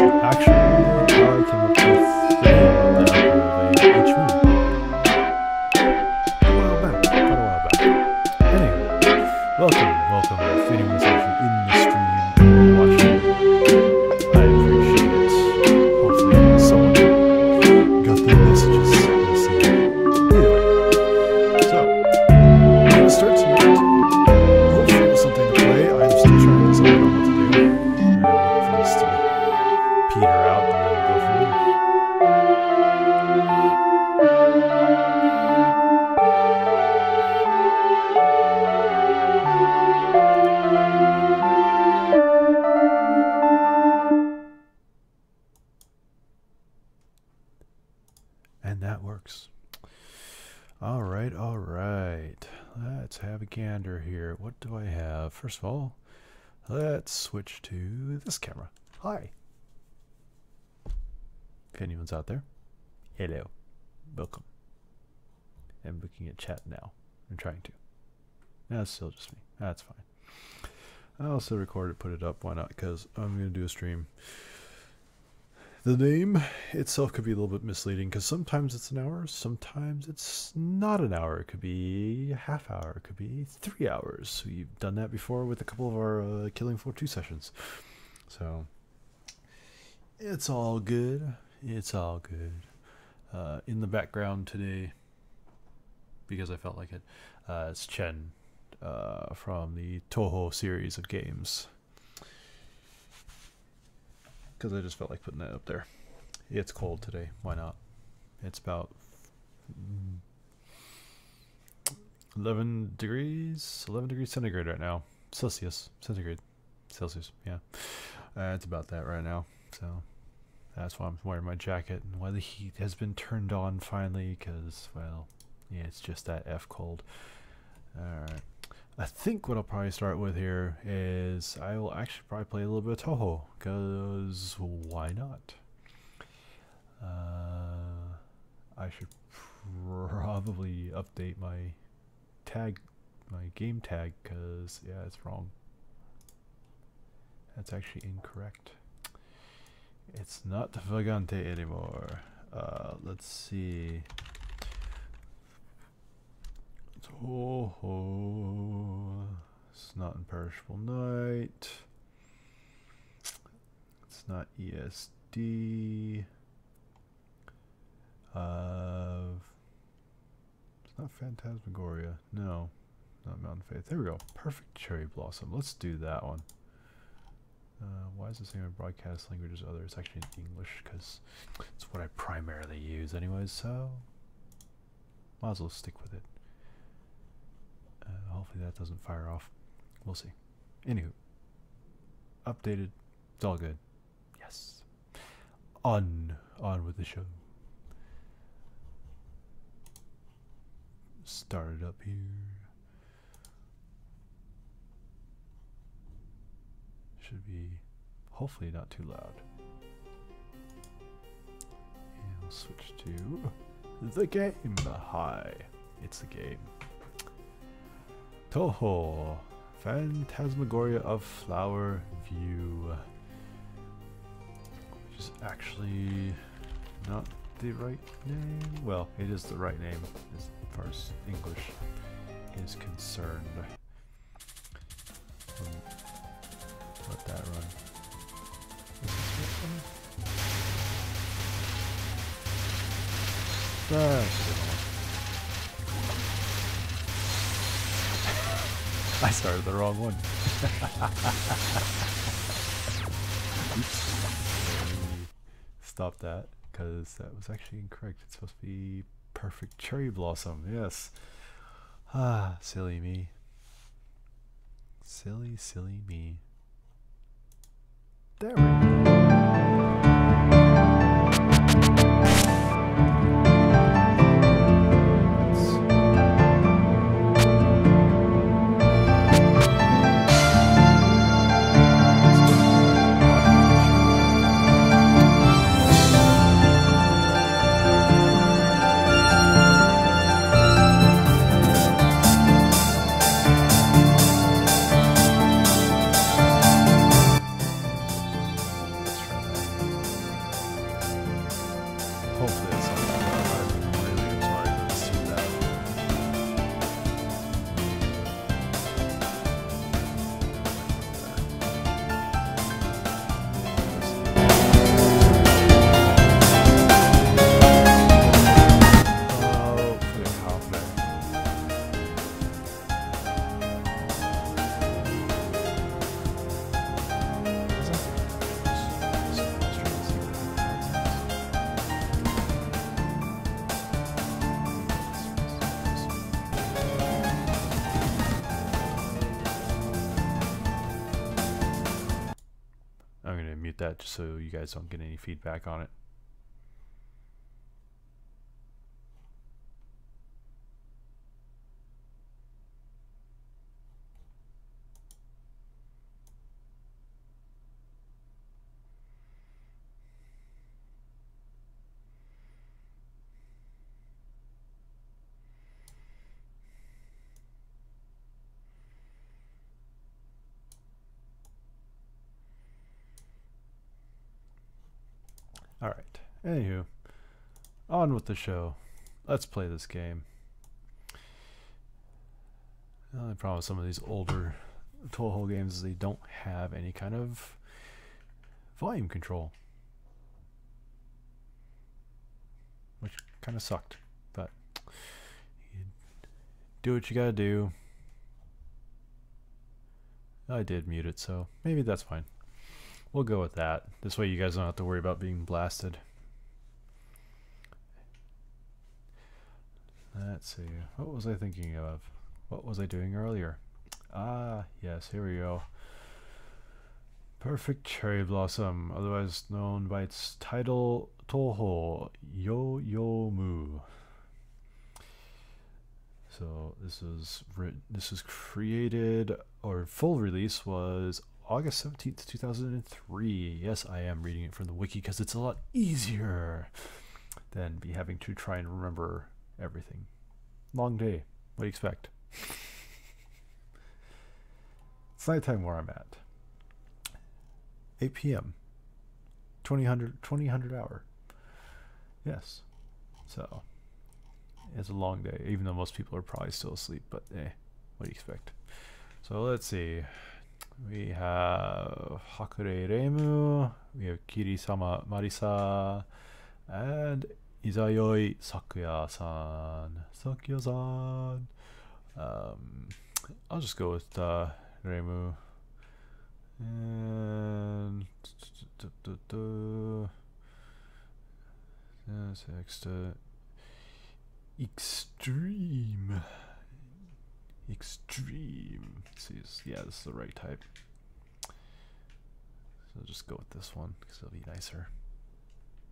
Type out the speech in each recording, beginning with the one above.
Actually, I came up with the name of a H movie. A while back. Anyway, welcome. If anyone's actually in the stream watching, I appreciate it. Hopefully someone got the messages. We'll see. Anyway, so I'm gonna start tonight. Hopefully with something to play. I'm still trying to decide on what to do. And for this to peter out and then go from there. And that works. All right. Let's have a gander here. What do I have? First of all, let's switch to this camera. Hi. If anyone's out there, hello. Welcome. I'm looking at chat now. I'm trying to. That's still just me. That's fine. I'll still record it, put it up. Why not? Because I'm going to do a stream. The name itself could be a little bit misleading because sometimes it's an hour, sometimes it's not an hour. It could be a half hour, it could be 3 hours. We've done that before with a couple of our Killing Floor 2 sessions. So it's all good. It's all good. In the background today, because I felt like it, it's Chen from the Touhou series of games. Because I just felt like putting that up there. It's cold today. Why not? It's about 11 degrees centigrade right now. Celsius. Yeah. It's about that right now. So that's why I'm wearing my jacket and why the heat has been turned on finally. Because, well, yeah, it's just that F cold. Alright. I think what I'll probably start with here is I will actually probably play a little bit of Touhou, because why not? I should probably update my game tag, because yeah, it's wrong. That's actually incorrect. It's not Vagante anymore. Let's see. Touhou. It's not Imperishable Night. It's not ESD. It's not Phantasmagoria. No, not Mountain Faith. There we go. Perfect Cherry Blossom. Let's do that one. Why is this name of broadcast languages other? It's actually in English because it's what I primarily use anyways, so might as well stick with it. Hopefully that doesn't fire off. We'll see. Anywho, updated. It's all good. Yes. On with the show. Start it up here. Should be hopefully not too loud. And we'll switch to the game. Hi, it's the game. Touhou, Phantasmagoria of Flower View, which is actually not the right name. Well, it is the right name as far as English is concerned. Let that run. I started the wrong one. Oops. Stop that, because that was actually incorrect. It's supposed to be Perfect Cherry Blossom. Yes. Ah, silly me. Silly me. There we go. Hopefully it's not too loud. I really am sorry, but it's too loud. Oh, for the coffee. I'm going to mute that just so you guys don't get any feedback on it. Alright, anywho, on with the show. Let's play this game. The only problem with some of these older Touhou games is they don't have any kind of volume control, which kind of sucked, but you do what you gotta do. I did mute it, so maybe that's fine. We'll go with that. This way you guys don't have to worry about being blasted. Let's see. What was I thinking of? What was I doing earlier? Ah, yes, here we go. Perfect Cherry Blossom, otherwise known by its title, Touhou Yo-Yo-Mu. So this was created, or full release was August 17th, 2003. Yes, I am reading it from the wiki because it's a lot easier than be having to try and remember everything. Long day. What do you expect? It's nighttime where I'm at. 8 p.m. 2000 hour. Yes. So it's a long day, even though most people are probably still asleep, but what do you expect? So let's see. We have Hakure Reimu, we have Kiri-sama Marisa, and Izayoi Sakuya-san. I'll just go with Reimu. And next Extreme. Extreme. Let's see, yeah, this is the right type. So I'll just go with this one because it'll be nicer.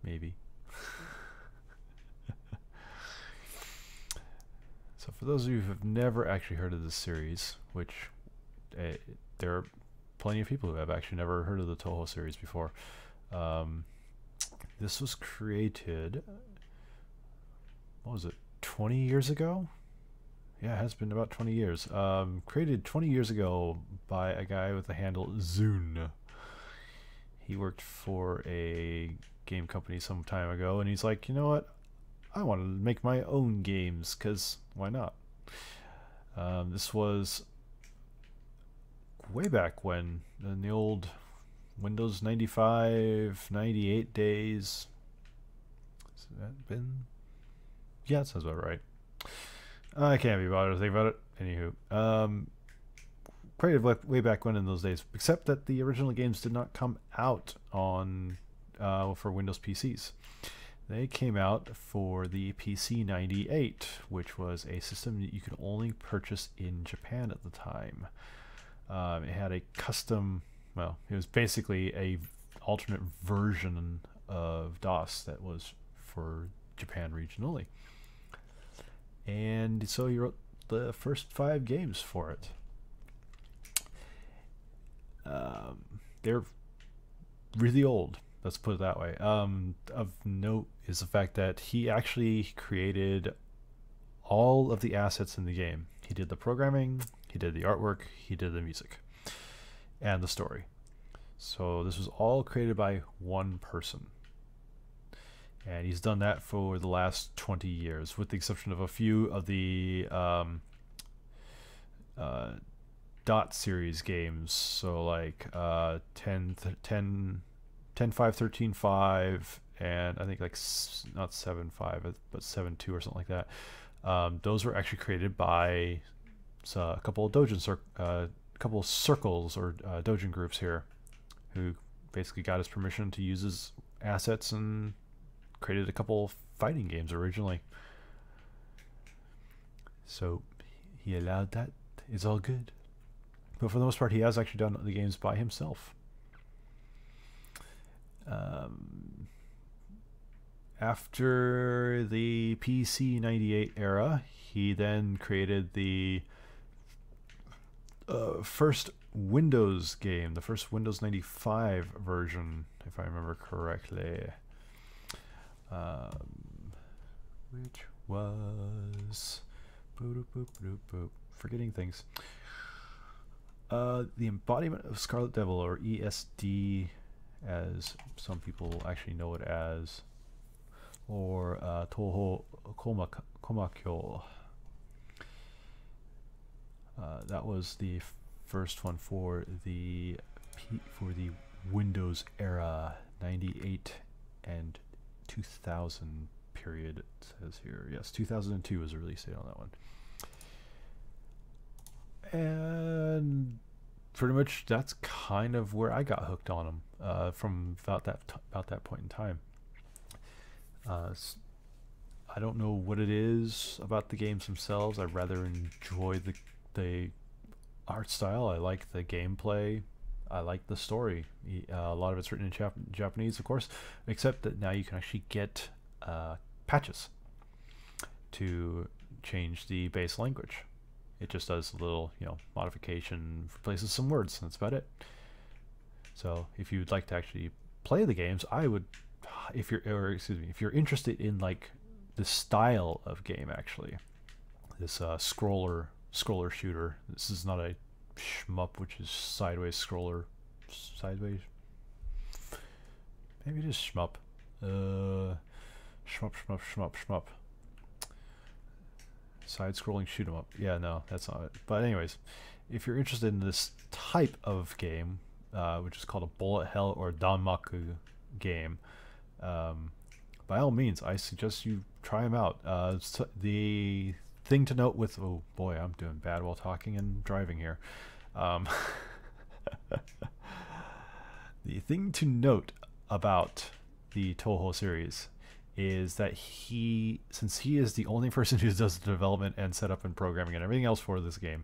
Maybe. So for those of you who have never actually heard of this series, which there are plenty of people who have actually never heard of the Touhou series before, this was created, what was it, 20 years ago? Yeah, it has been about 20 years. Created 20 years ago by a guy with the handle Zune. He worked for a game company some time ago, and he's like, you know what? I want to make my own games, because why not? This was way back when, in the old Windows 95, 98 days. Has that been? Yeah, that sounds about right. I can't be bothered to think about it. Anywho, created way back when in those days, except that the original games did not come out on for Windows PCs. They came out for the PC 98, which was a system that you could only purchase in Japan at the time. It had a custom, well, it was basically a alternate version of DOS that was for Japan region only. And so he wrote the first 5 games for it. They're really old, let's put it that way. Of note is the fact that he actually created all of the assets in the game. He did the programming, he did the artwork, he did the music, and the story. So this was all created by one person. And he's done that for the last 20 years, with the exception of a few of the dot series games. So like 10.5, 13.5, and I think like not 7.5, but 7.2 or something like that. Those were actually created by a couple of couple of circles or dojin groups here, who basically got his permission to use his assets and created a couple of fighting games originally. So he allowed that. It's all good. But for the most part, he has actually done the games by himself. After the PC 98 era, he then created the first Windows game, the first Windows 95 version, if I remember correctly, which was forgetting things. The Embodiment of Scarlet Devil, or ESD, as some people actually know it as, or Touhou Komakyo. That was the first one for the Windows era, 98 and 2000 period, it says here. Yes, 2002 was the release date on that one. And pretty much that's kind of where I got hooked on them, from about that point in time. I don't know what it is about the games themselves. I rather enjoy the art style. I like the gameplay. I like the story. A lot of it's written in Japanese, of course, except that now you can actually get patches to change the base language. It just does a little, modification, replaces some words, and that's about it. So if you'd like to actually play the games, I would, if you're interested in like the style of game, actually, this scroller shooter. This is not a shmup, which is sideways scroller, maybe it is shmup. Shmup. Side-scrolling shoot 'em up. Yeah, no, that's not it. But anyways, if you're interested in this type of game, which is called a bullet hell or danmaku game, by all means, I suggest you try them out. The thing to note with, oh boy, I'm doing bad while talking and driving here. The thing to note about the Touhou series is that since he is the only person who does the development and setup and programming and everything else for this game,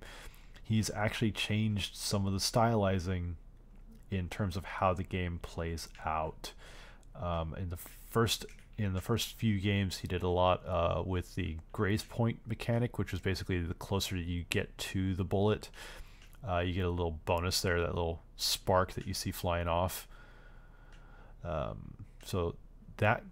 he's actually changed some of the stylizing in terms of how the game plays out. In the first few games, he did a lot with the graze point mechanic, which was basically the closer you get to the bullet, you get a little bonus there, that little spark that you see flying off. So that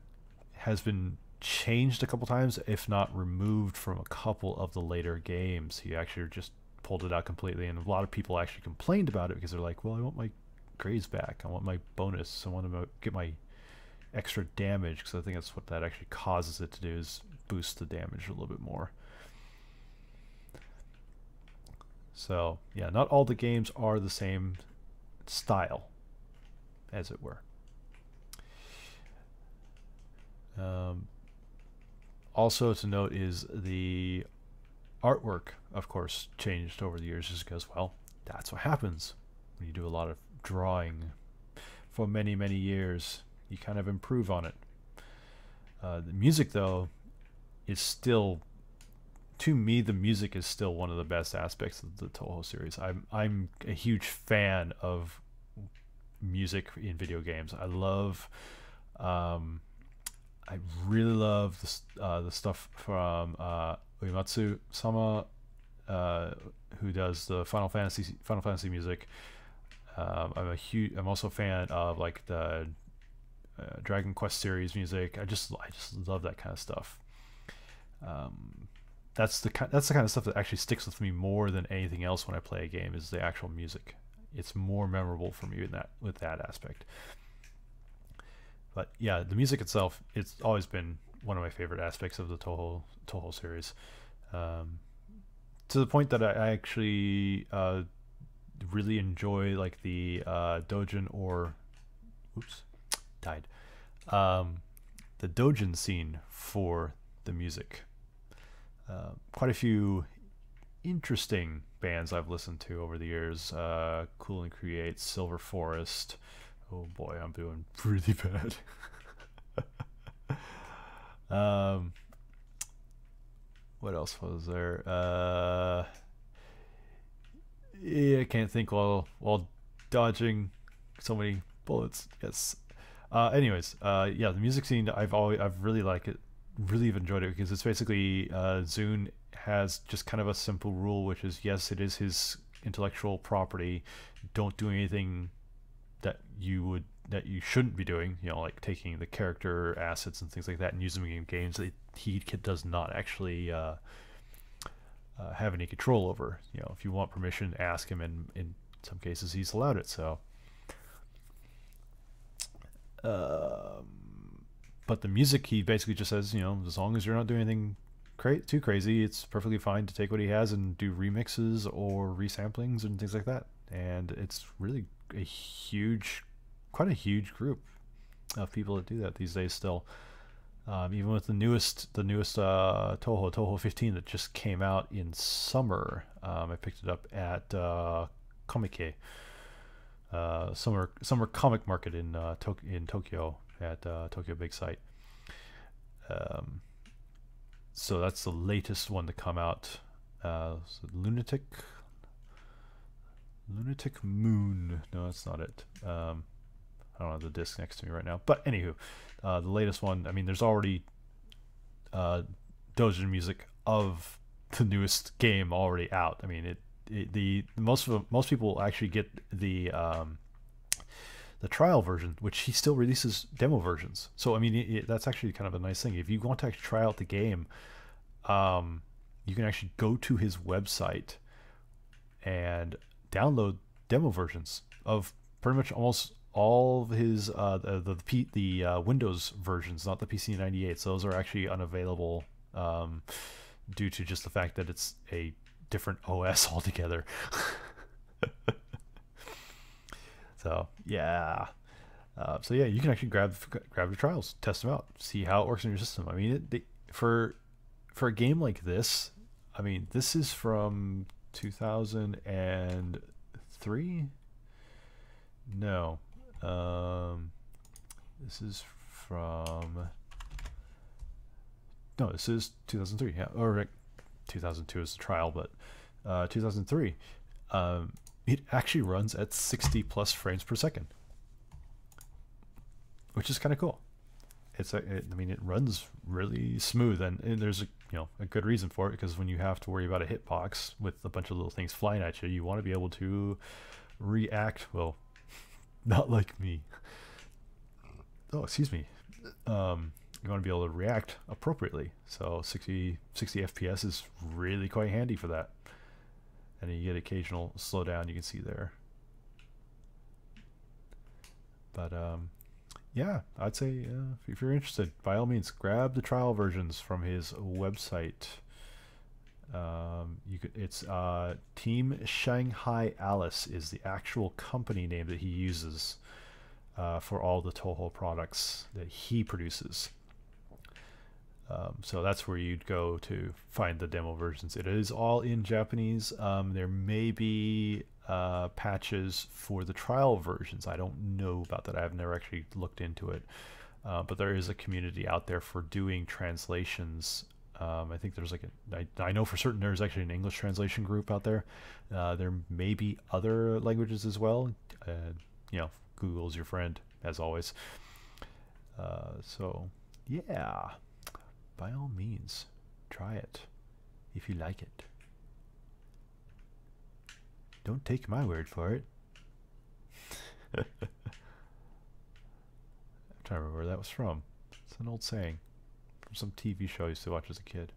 has been changed a couple times, if not removed from a couple of the later games. He actually just pulled it out completely, and a lot of people actually complained about it because they're like, well, I want my graze back, I want my bonus, I want to get my extra damage, because I think that's what that actually causes it to do, is boost the damage a little bit more. So yeah, not all the games are the same style, as it were. Also to note is the artwork, of course, changed over the years, just because, well, that's what happens when you do a lot of drawing for many, many years. You kind of improve on it. The music, though, is still, to me, the music is still one of the best aspects of the Touhou series. I'm a huge fan of music in video games. I really love the stuff from Uematsu-sama, who does the Final Fantasy music. I'm also a fan of like the Dragon Quest series music. I just love that kind of stuff. That's the kind of stuff that actually sticks with me more than anything else when I play a game, is the actual music. It's more memorable for me with that aspect. But yeah, the music itself, it's always been one of my favorite aspects of the Touhou series. To the point that I actually really enjoy like the Dojin or oops, died. The Dojin scene for the music. Quite a few interesting bands I've listened to over the years. Cool and Create, Silver Forest. Oh boy, I'm doing really bad. What else was there? Yeah, I can't think while dodging so many bullets. Yes. Anyways, yeah, the music scene I've really liked it, really have enjoyed it because it's basically Zune has just kind of a simple rule, which is yes, it is his intellectual property. Don't do anything that you shouldn't be doing. You know, like taking the character assets and things like that and using them in games that he does not actually have any control over. You know, if you want permission, ask him, and in some cases he's allowed it. So. But the music, he basically just says, you know, as long as you're not doing anything too crazy, it's perfectly fine to take what he has and do remixes or resamplings and things like that. And it's really quite a huge group of people that do that these days still. Even with the newest Touhou 15 that just came out in summer. I picked it up at Comic summer comic market in Tokyo at Tokyo Big Sight. So that's the latest one to come out. Lunatic Moon. No, that's not it. I don't have the disc next to me right now. But anywho, the latest one. I mean, there's already Dojin music of the newest game already out. I mean, most people actually get the trial version, which he still releases demo versions. So I mean, that's actually kind of a nice thing. If you want to actually try out the game, you can actually go to his website and download demo versions of pretty much almost all of his the Windows versions, not the PC98. So those are actually unavailable due to just the fact that it's a different OS altogether. So yeah, you can actually grab the trials, test them out, see how it works in your system. I mean, for a game like this, I mean, this is from 2003. No, this is from this is 2003. Yeah, or 2002 is the trial, but 2003. It actually runs at 60 plus frames per second, which is kind of cool. I mean, it runs really smooth, and there's a good reason for it, because when you have to worry about a hitbox with a bunch of little things flying at you, you want to be able to react. Well, not like me. Oh, excuse me. You want to be able to react appropriately. So 60 FPS is really quite handy for that. And you get occasional slowdown, you can see there. But yeah, I'd say if you're interested, by all means, grab the trial versions from his website. It's Team Shanghai Alice is the actual company name that he uses for all the Touhou products that he produces. So that's where you'd go to find the demo versions. It is all in Japanese. There may be patches for the trial versions. I don't know about that. I've never actually looked into it. But there is a community out there for doing translations. I think there's I know for certain there's actually an English translation group out there. There may be other languages as well. Google's your friend, as always. So yeah. By all means, try it if you like it. Don't take my word for it. I'm trying to remember where that was from. It's an old saying from some TV show I used to watch as a kid.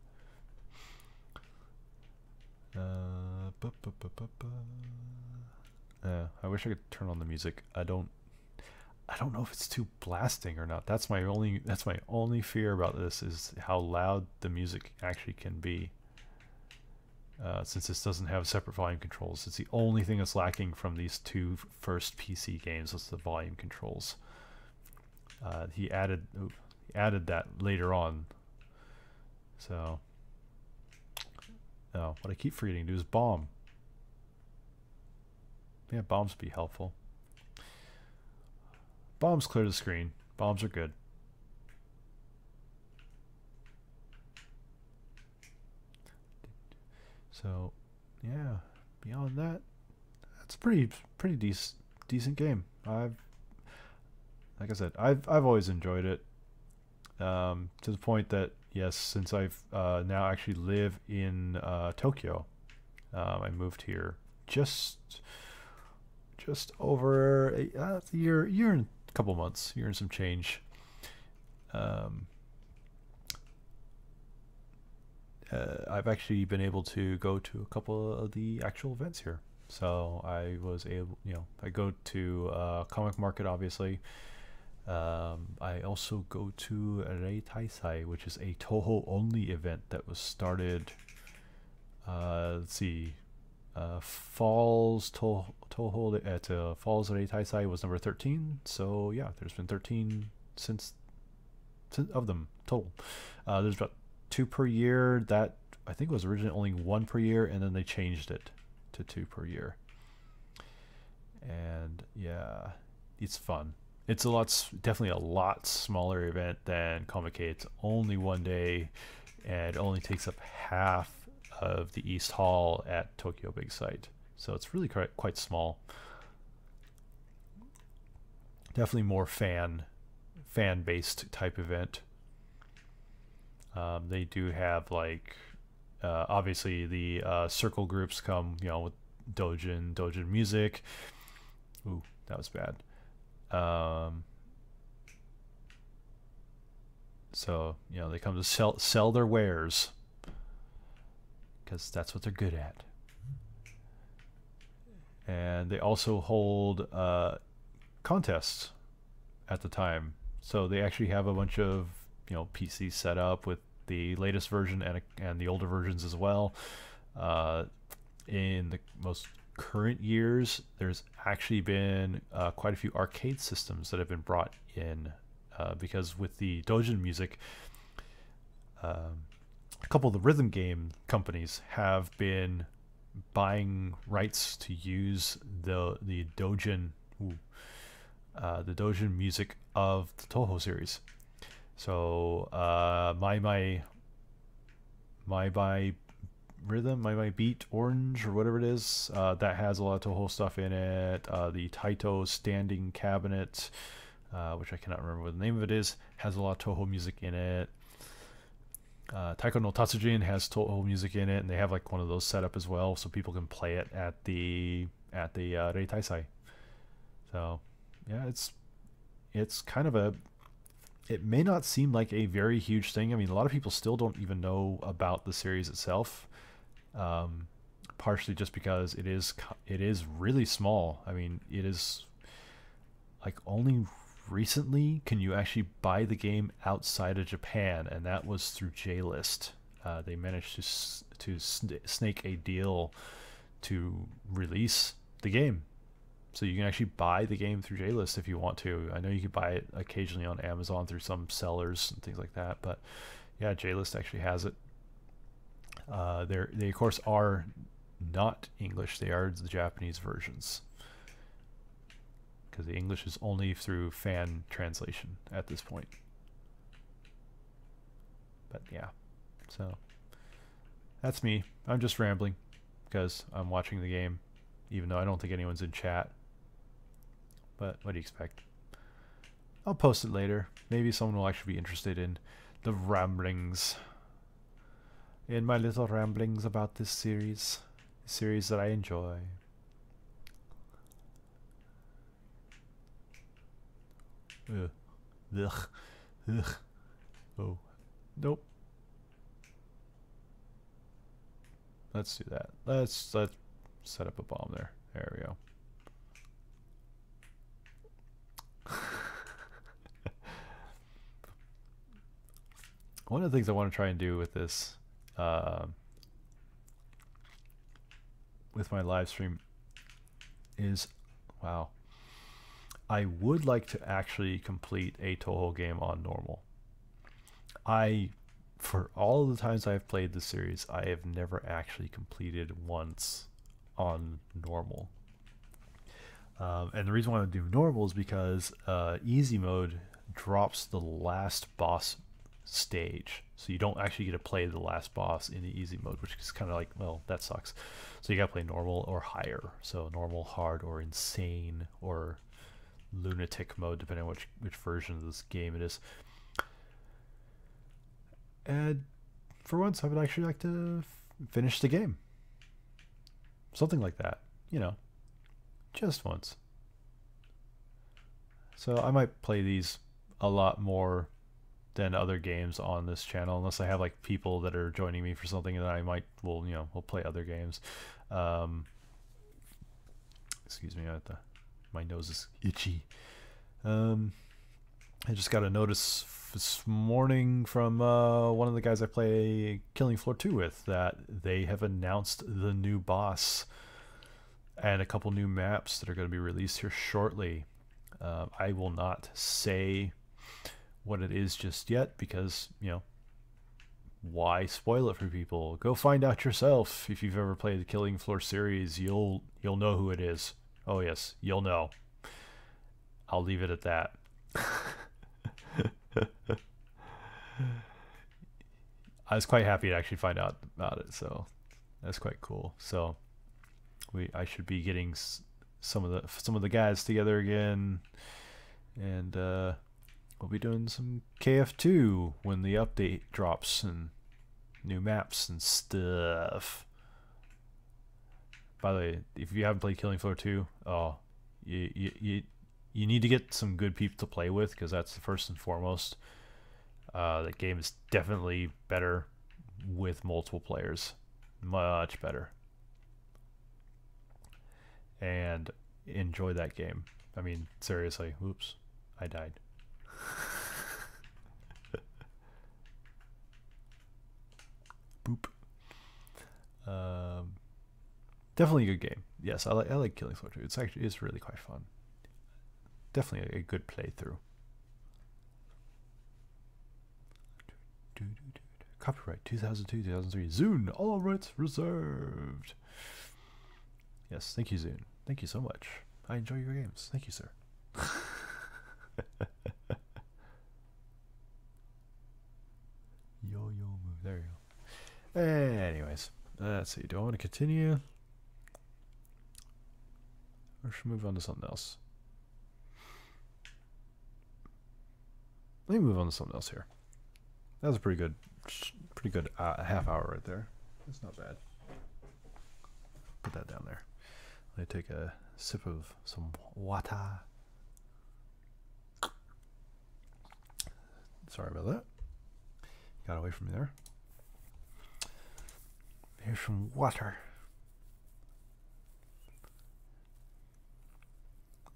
I wish I could turn on the music. I I don't know if it's too blasting or not. That's my only fear about this, is how loud the music actually can be. Since this doesn't have separate volume controls, it's the only thing that's lacking from these two first PC games. Was the volume controls. He added that later on. So, what I keep forgetting to do is bomb. Yeah, bombs would be helpful. Bombs clear the screen. Bombs are good. So, yeah. Beyond that, that's pretty decent game. Like I said, I've always enjoyed it. To the point that, yes, since I've now actually live in Tokyo, I moved here just over a year and a couple months, year and some change. I've actually been able to go to a couple of the actual events here. So I was able, I go to comic market, obviously. I also go to Rei Taisai, which is a Touhou only event that was started, let's see, Falls Touhou at Falls Rei Taisai was number 13. So yeah, there's been 13 since of them total. There's about 2 per year. That I think was originally only 1 per year, and then they changed it to 2 per year. And yeah, it's fun. It's definitely a lot smaller event than Comic-Con. It's only 1 day, and it only takes up half of the East Hall at Tokyo Big Sight. So it's really quite small. Definitely more fan-based type event. They do have, like, obviously the circle groups come, with Dojin music. Ooh, that was bad. So they come to sell their wares, because that's what they're good at. And they also hold contests at the time. So they actually have a bunch of PCs set up with the latest version and the older versions as well. In the most current years, there's actually been quite a few arcade systems that have been brought in, because with the Dojin music, a couple of the rhythm game companies have been buying rights to use the Dojin music of the Touhou series. So my Rhythm, My Beat Orange, or whatever it is, that has a lot of Touhou stuff in it. The Taito Standing Cabinet, which I cannot remember what the name of it is, has a lot of Touhou music in it. Taiko no Tatsujin has Touhou music in it, and they have like one of those set up as well, so people can play it at the Rei Taisai. So yeah, it's kind of it may not seem like a very huge thing. I mean, a lot of people still don't even know about the series itself, partially just because it is really small. I mean, it is like only recently can you actually buy the game outside of Japan, and that was through JList. They managed to snake a deal to release the game. So you can actually buy the game through JList if you want to. I know you can buy it occasionally on Amazon through some sellers and things like that, but yeah, JList actually has it. They of course are not English. They are the Japanese versions, because the English is only through fan translation at this point. But yeah, so that's me. I'm just rambling because I'm watching the game, even though I don't think anyone's in chat. But what do you expect? I'll post it later. Maybe someone will actually be interested in the ramblings. In my little ramblings about this series. A series that I enjoy. Ugh. Ugh. Ugh. Oh. Nope. Let's do that. Let's set up a bomb there. There we go. one of the things I want to try and do with this, with my live stream, is, wow, I would like to actually complete a Touhou game on normal. For all the times I've played the series, I have never actually completed once on normal. And the reason why I do normal is because easy mode drops the last boss stage, so you don't actually get to play the last boss in the easy mode, which is kind of like, well, that sucks. So you gotta play normal or higher, so normal, hard, or insane, or lunatic mode, depending on which version of this game it is. And for once, I would actually like to finish the game, something like that, you know, just once. So I might play these a lot more than other games on this channel, unless I have like people that are joining me for something, and I might, well, you know, we'll play other games. Excuse me, my nose is itchy. I just got a notice this morning from one of the guys I play Killing Floor 2 with, that they have announced the new boss and a couple new maps that are going to be released here shortly. I will not say what it is just yet, because, you know, why spoil it for people? Go find out yourself. If you've ever played the Killing Floor series, you'll know who it is. Oh yes, you'll know. I'll leave it at that. I was quite happy to actually find out about it, so that's quite cool. So I should be getting some of the guys together again, and we'll be doing some KF2 when the update drops and new maps and stuff. By the way, if you haven't played Killing Floor 2, oh, you need to get some good people to play with, because that's the first and foremost. The game is definitely better with multiple players, much better, and enjoy that game. I mean, seriously. Oops, I died. Boop. Definitely a good game. Yes, I like Killing Floor 2. It's really quite fun. Definitely a good playthrough. Copyright 2002, 2003. Zune, all rights reserved. Yes, thank you, Zune. Thank you so much. I enjoy your games. Thank you, sir. Yo move. There you go. Anyways, let's see. Do I want to continue, or should we move on to something else? Let me move on to something else here. That was a pretty good half hour right there. That's not bad. Put that down there. Let me take a sip of some water. Sorry about that. Got away from me there. Here's some water.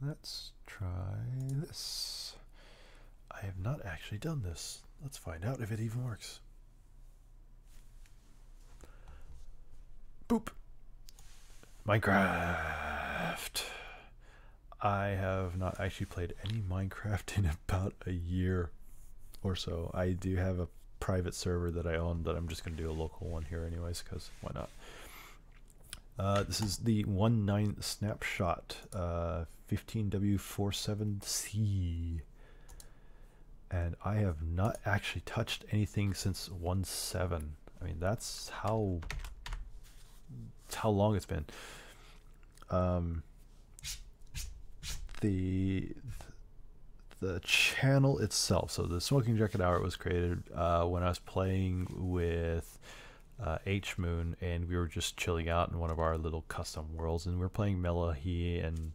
Let's try this. I have not actually done this. Let's find out if it even works. Boop. Minecraft. I have not actually played any Minecraft in about a year or so. I do have a private server that I own that I'm just going to do a local one here anyways, because why not? This is the 19 snapshot 15W47C. And I have not actually touched anything since 1.7. I mean, that's how long it's been. The channel itself, so the Smoking Jacket Hour was created when I was playing with H-Moon, and we were just chilling out in one of our little custom worlds, and we were playing Mellohi, and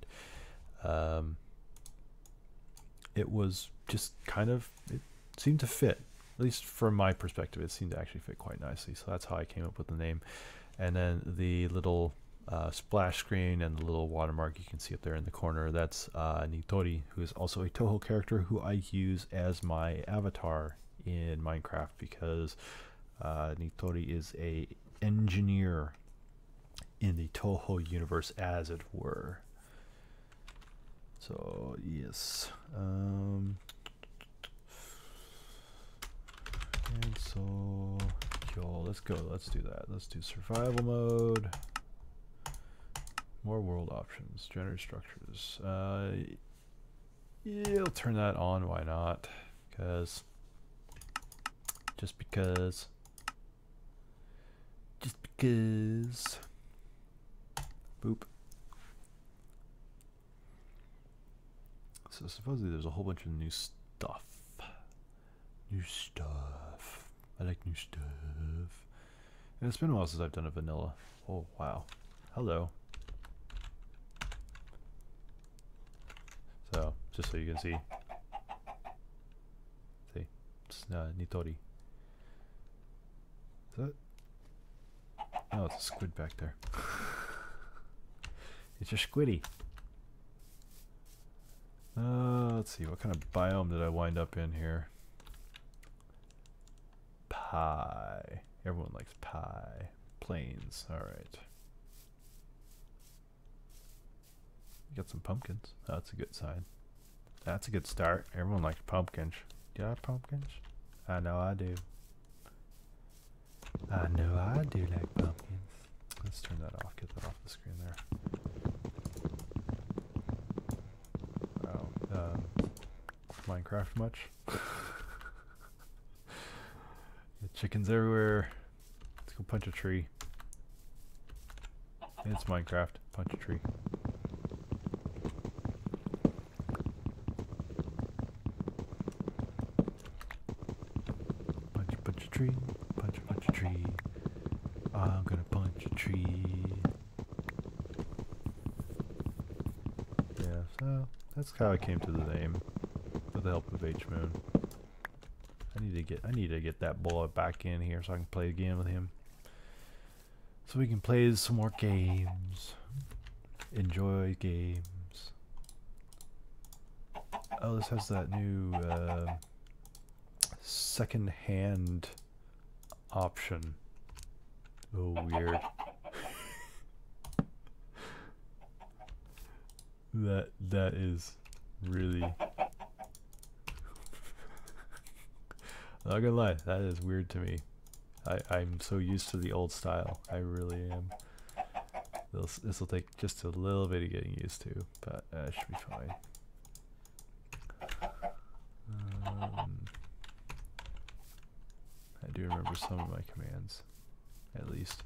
it was just kind of, it seemed to fit, at least from my perspective. It seemed to actually fit quite nicely, so that's how I came up with the name. And then the little splash screen and the little watermark you can see up there in the corner, that's Nitori, who is also a Touhou character who I use as my avatar in Minecraft because Nitori is a engineer in the Touhou universe, as it were. So yes, and so yo, let's go. Let's do that. Let's do survival mode. More world options. Generate structures. Yeah, I'll turn that on. Why not? Because. Just because. Boop. So supposedly there's a whole bunch of new stuff. New stuff. I like new stuff. And it's been a while since I've done a vanilla. Oh wow. Hello. So just so you can see. See, it's Nitori. Is that? Oh, it's a squid back there. It's a squiddy. Let's see, what kind of biome did I wind up in here? Pie. Everyone likes pie. Plains, alright. You got some pumpkins. Oh, that's a good sign. That's a good start. Everyone likes pumpkins. Do you like pumpkins? I know I do. I know I do like pumpkins. Let's turn that off. Get that off the screen there. Wow. Minecraft much? Chickens everywhere. Let's go punch a tree. It's Minecraft. Punch a tree. Punch a tree. Punch a tree. I'm gonna punch a tree. Yeah, so that's how I came to the name, with the help of H-Moon. I need to get that boy back in here so I can play again with him. So we can play some more games. Enjoy games. Oh, this has that new second hand option. Oh, weird. That is really not gonna lie, that is weird to me. I'm so used to the old style. I really am. This will take just a little bit of getting used to, but it should be fine. I do remember some of my commands, at least.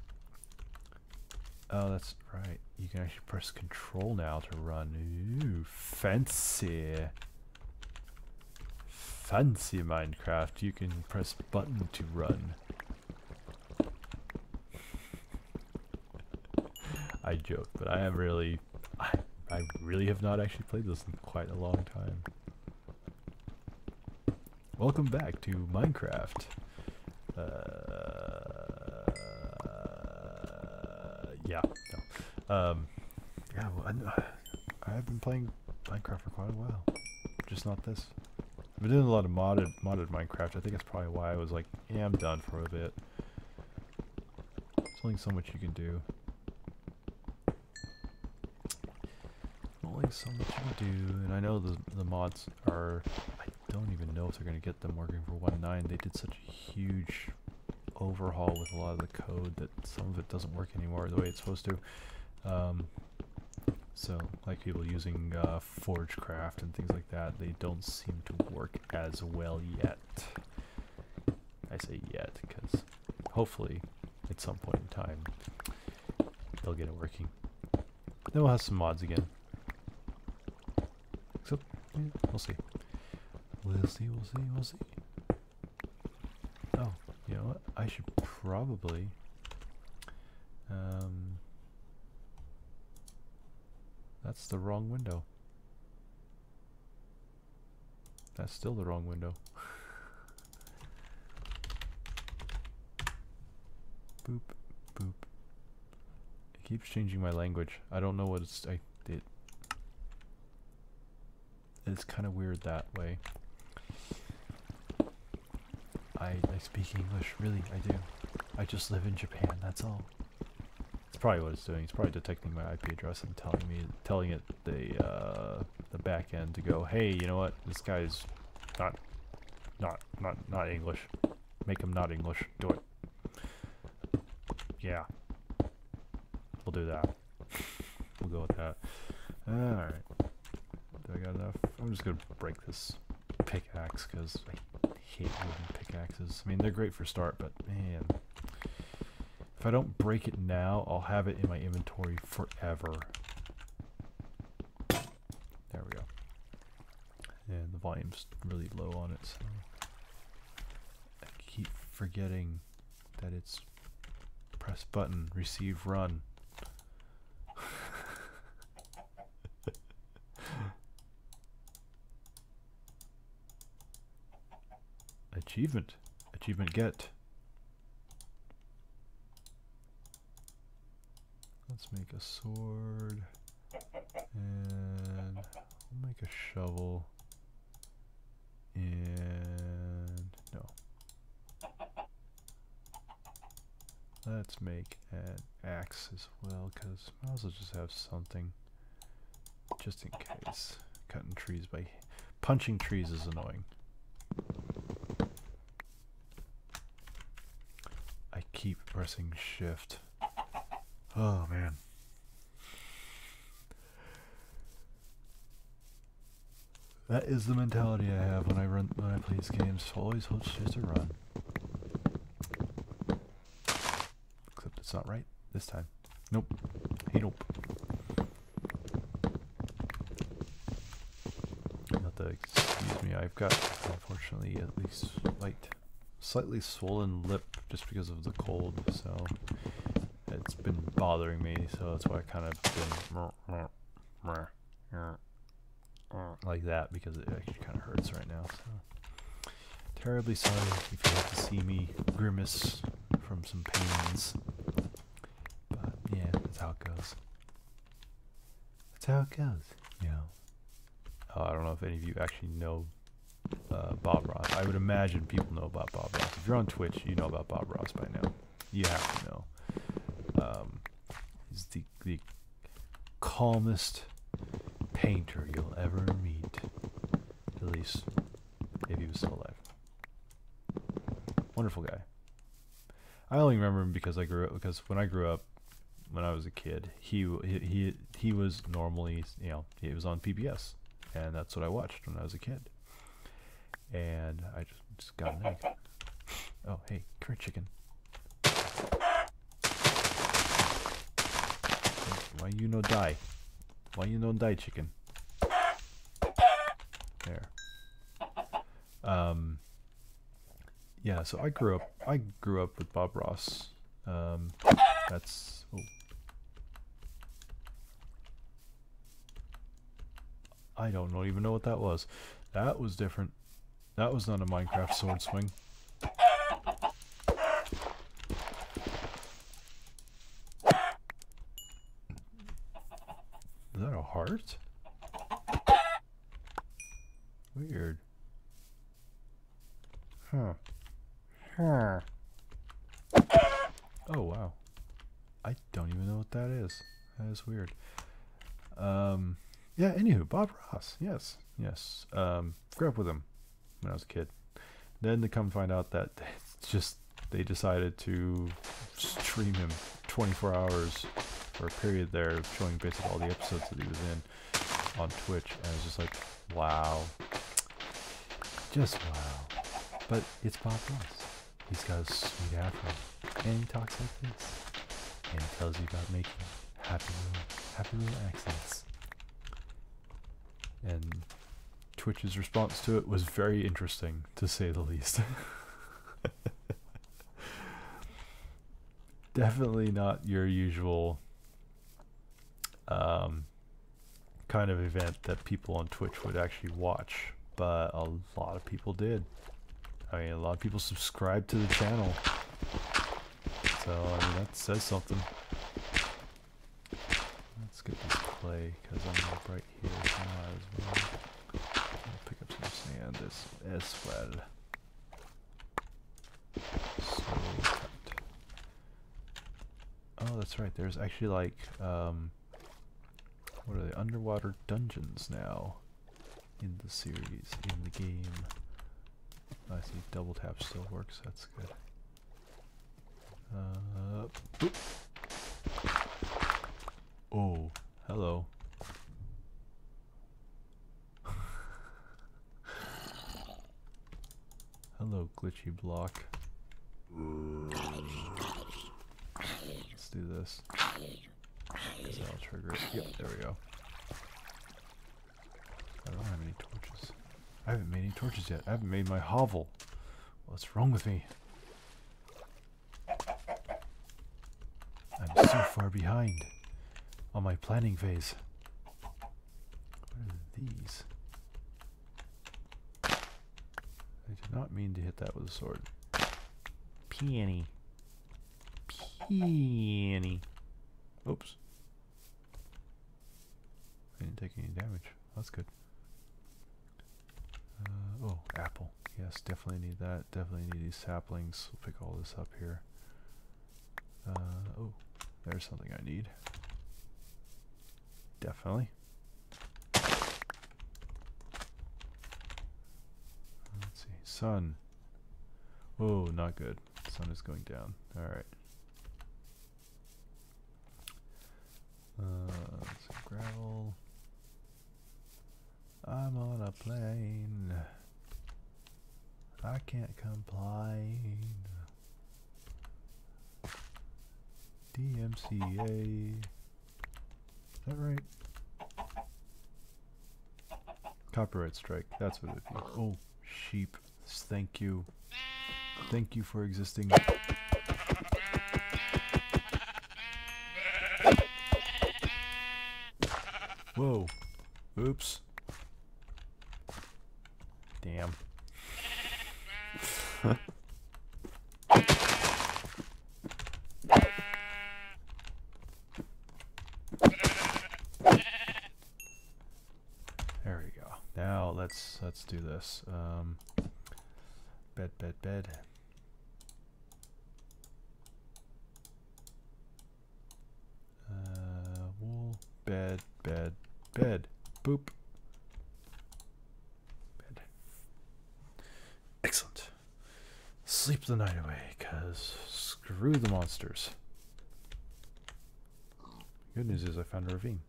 Oh, that's right. You can actually press control now to run. Ooh, fancy. Fancy Minecraft. You can press button to run. I joke, but I have really, I really have not actually played this in quite a long time. Welcome back to Minecraft. Yeah, no. Yeah, well, I've been playing Minecraft for quite a while. Just not this. I've been doing a lot of modded Minecraft. I think that's probably why I was like, yeah, I'm done for a bit. There's only so much you can do. Only so much you can do, and I know the mods are, I don't even know if they're going to get them working for 1.9. They did such a huge overhaul with a lot of the code that some of it doesn't work anymore the way it's supposed to. So, like people using Forgecraft and things like that, they don't seem to work as well yet. I say yet because hopefully at some point in time they'll get it working. Then we'll have some mods again. So, yeah, we'll see. We'll see. Oh, you know what? I should probably that's the wrong window. That's still the wrong window. Boop, boop. It keeps changing my language. I don't know what it's. It's kind of weird that way. I speak English, really, I do. I just live in Japan, that's all. It's probably what it's doing. It's probably detecting my IP address and telling it the back end to go, hey, you know what? This guy's not English. Make him not English. Do it. Yeah. We'll do that. We'll go with that. Alright. Do I got enough? I'm just gonna break this pickaxe because I hate wooden pickaxes. I mean, they're great for start, but man. If I don't break it now, I'll have it in my inventory forever. There we go. And the volume's really low on it, so I keep forgetting that it's press button, receive, run. Achievement. Achievement get. Let's make a sword. And we'll make a shovel. And no. Let's make an axe as well, because I might as well just have something just in case. Cutting trees by punching trees is annoying. I keep pressing shift. Oh man. That is the mentality I have when I play these games. Always hold shift to run. Except it's not right this time. Nope. Hey, nope. Not to excuse me. I've got, unfortunately, at least slightly swollen lip just because of the cold. So it's been bothering me. So that's why I kind of been like that, because it actually kind of hurts right now. So terribly sorry if you have to see me grimace from some pains, but yeah, that's how it goes. That's how it goes, you know. I don't know if any of you actually know Bob Ross. I would imagine people know about Bob Ross. If you're on Twitch, you know about Bob Ross by now. You have to know. He's the calmest painter you'll ever meet, at least if he was still alive. Wonderful guy. I only remember him because when I grew up, when I was a kid, he was normally, you know, he was on PBS, and that's what I watched when I was a kid. And I just got an egg. Oh, hey, come here, chicken. Why you no die? Why you don't die, chicken? There. Yeah, so I grew up with Bob Ross. That's I don't even know what that was. That was different. That was not a Minecraft sword swing. Is that a heart? Weird. Huh. Huh. Oh wow. I don't even know what that is. That is weird. Yeah, anywho, Bob Ross. Yes. Yes. Grew up with him when I was a kid. Then to come find out that they decided to stream him 24 hours for a period there, showing basically all the episodes that he was in on Twitch, and I was just like, wow. Just wow. But it's Bob Ross. He's got a sweet afro, and he talks like this, and he tells you about making happy little accents. And Twitch's response to it was very interesting, to say the least. Definitely not your usual kind of event that people on Twitch would actually watch, but a lot of people did. I mean, a lot of people subscribe to the channel, so I mean that says something. Let's get this clay because I'm up right here, so I might as well. I'll pick up some sand as well. Oh, that's right. There's actually like, what are they? Underwater dungeons now in the series, in the game. I see double tap still works. That's good. Boop. Oh, hello. Hello, glitchy block. Let's do this. Because that'll trigger it. Yep, there we go. I don't have any torches. I haven't made any torches yet. I haven't made my hovel. What's wrong with me? I'm so far behind on my planning phase. What are these? I did not mean to hit that with a sword. Peony. Peony. Oops. I didn't take any damage. That's good. Oh, apple. Yes, definitely need that. Definitely need these saplings. We'll pick all this up here. Oh, there's something I need. Definitely. Let's see. Sun. Oh, not good. Sun is going down. Alright. Some gravel. I'm on a plane. I can't complain. DMCA. Is that right? Copyright strike. That's what it'd be. Oh, sheep. Thank you. Thank you for existing. Whoa. Oops. Damn. There we go. Now let's do this. Bed. Wool, bed. Boop. Bed. Excellent. Sleep the night away, cause screw the monsters. Good news is I found a ravine.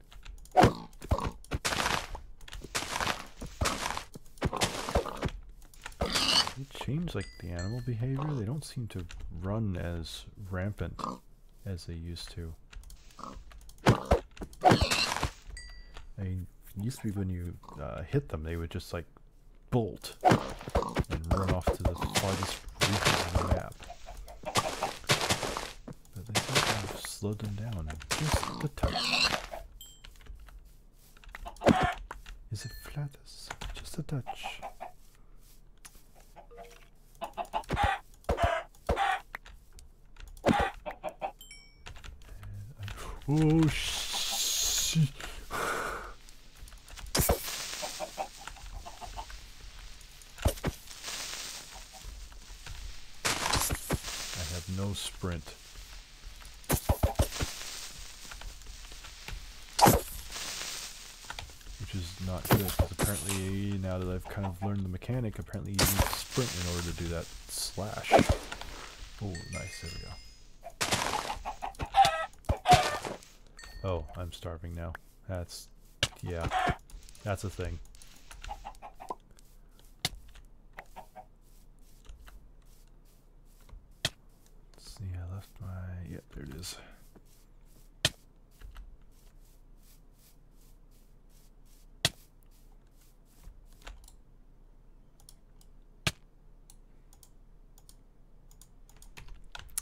It changed like the animal behavior. They don't seem to run as rampant as they used to. I mean, it used to be when you hit them, they would just like bolt and run off to the farthest reaches of the map. But they seem to have slowed them down just a touch. Is it flat? Just a touch. Oh shit! I have no sprint. Which is not good, because apparently, now that I've kind of learned the mechanic, apparently you need to sprint in order to do that slash. Oh, nice, there we go. Oh, I'm starving now. That's, yeah, that's a thing. Let's see, I left my, yep, there it is.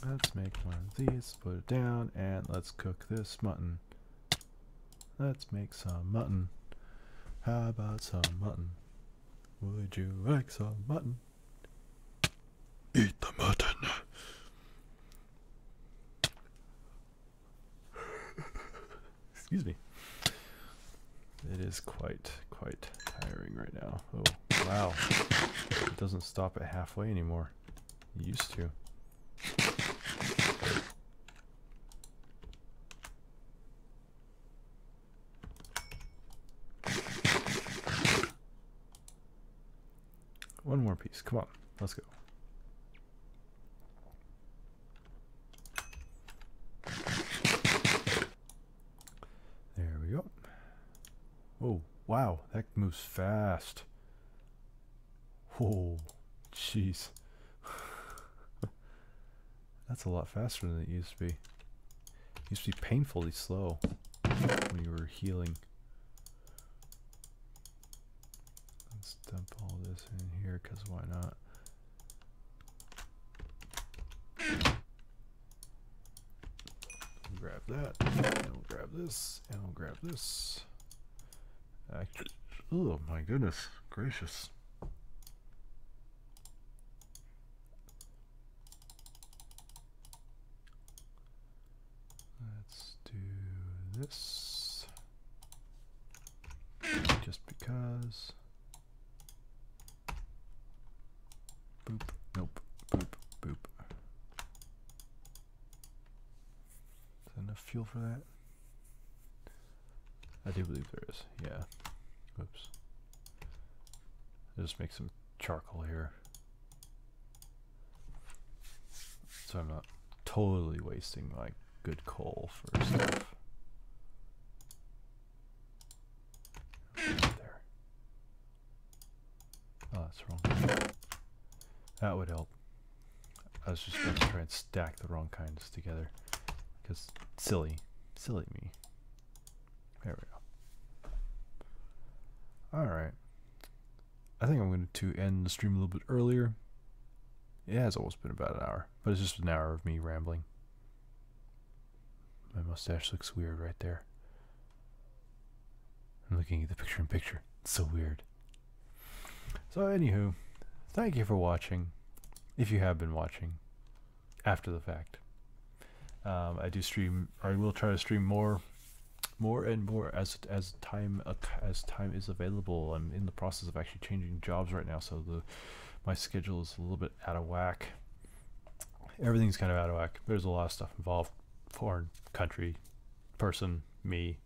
Let's make one of these, put it down, and let's cook this mutton. Let's make some mutton. How about some mutton? Would you like some mutton? Eat the mutton. Excuse me. It is quite tiring right now. Oh, wow. It doesn't stop at halfway anymore. It used to. more peace. Come on, let's go. There we go. Oh, wow, that moves fast. Oh, jeez. That's a lot faster than it used to be. It used to be painfully slow when you were healing. Let's dump all this in here, because why not? We'll grab that, and we'll grab this, and we'll grab this. Oh my goodness gracious. Let's do this. Just because. Boop. Nope. Boop. Boop. Is there enough fuel for that? I do believe there is. Yeah. Oops. I'll just make some charcoal here, so I'm not totally wasting my good coal for stuff. There. Oh, that's wrong. That would help. I was just going to try and stack the wrong kinds together, because silly me. There we go. Alright. I think I'm going to end the stream a little bit earlier. It has almost been about an hour, but it's just an hour of me rambling. My mustache looks weird right there. I'm looking at the picture-in-picture. It's so weird. So anywho, thank you for watching, if you have been watching after the fact. I do stream, or I will try to stream more and more as time is available. I'm in the process of actually changing jobs right now, so my schedule is a little bit out of whack. Everything's kind of out of whack. There's a lot of stuff involved. Foreign country, person, me,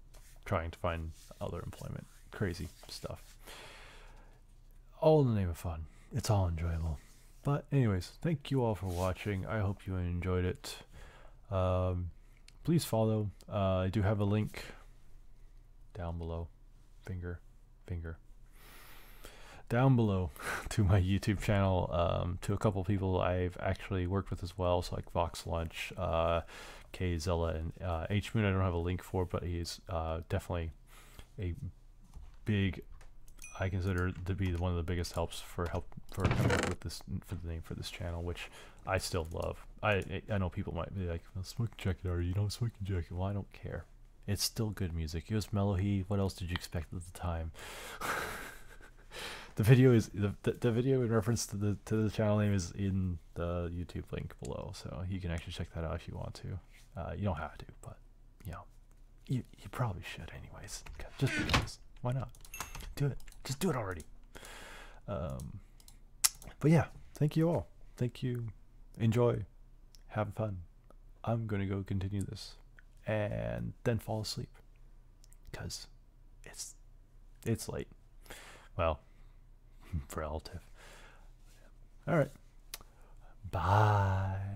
trying to find other employment. Crazy stuff. All in the name of fun. It's all enjoyable. But anyways, thank you all for watching. I hope you enjoyed it. Please follow. I do have a link down below. Finger. Down below to my YouTube channel, to a couple people I've actually worked with as well, so like Vox Lunch, K Zella, and H Moon. I don't have a link for, but he's definitely a big, I consider to be one of the biggest helps for coming up with this, for the name for this channel, which I still love. I know people might be like, well, Smoking Jacket, are you know Smoking Jacket? Well, I don't care. It's still good music. It was Mellohi. What else did you expect at the time? The video is the video in reference to the channel name is in the YouTube link below, so you can actually check that out if you want to. You don't have to, but you know, you probably should anyways. Just because, why not? Do it. Just do it already. But yeah, thank you all. Thank you. Enjoy. Have fun. I'm gonna go continue this and then fall asleep because it's late. Well, relative. All right. Bye.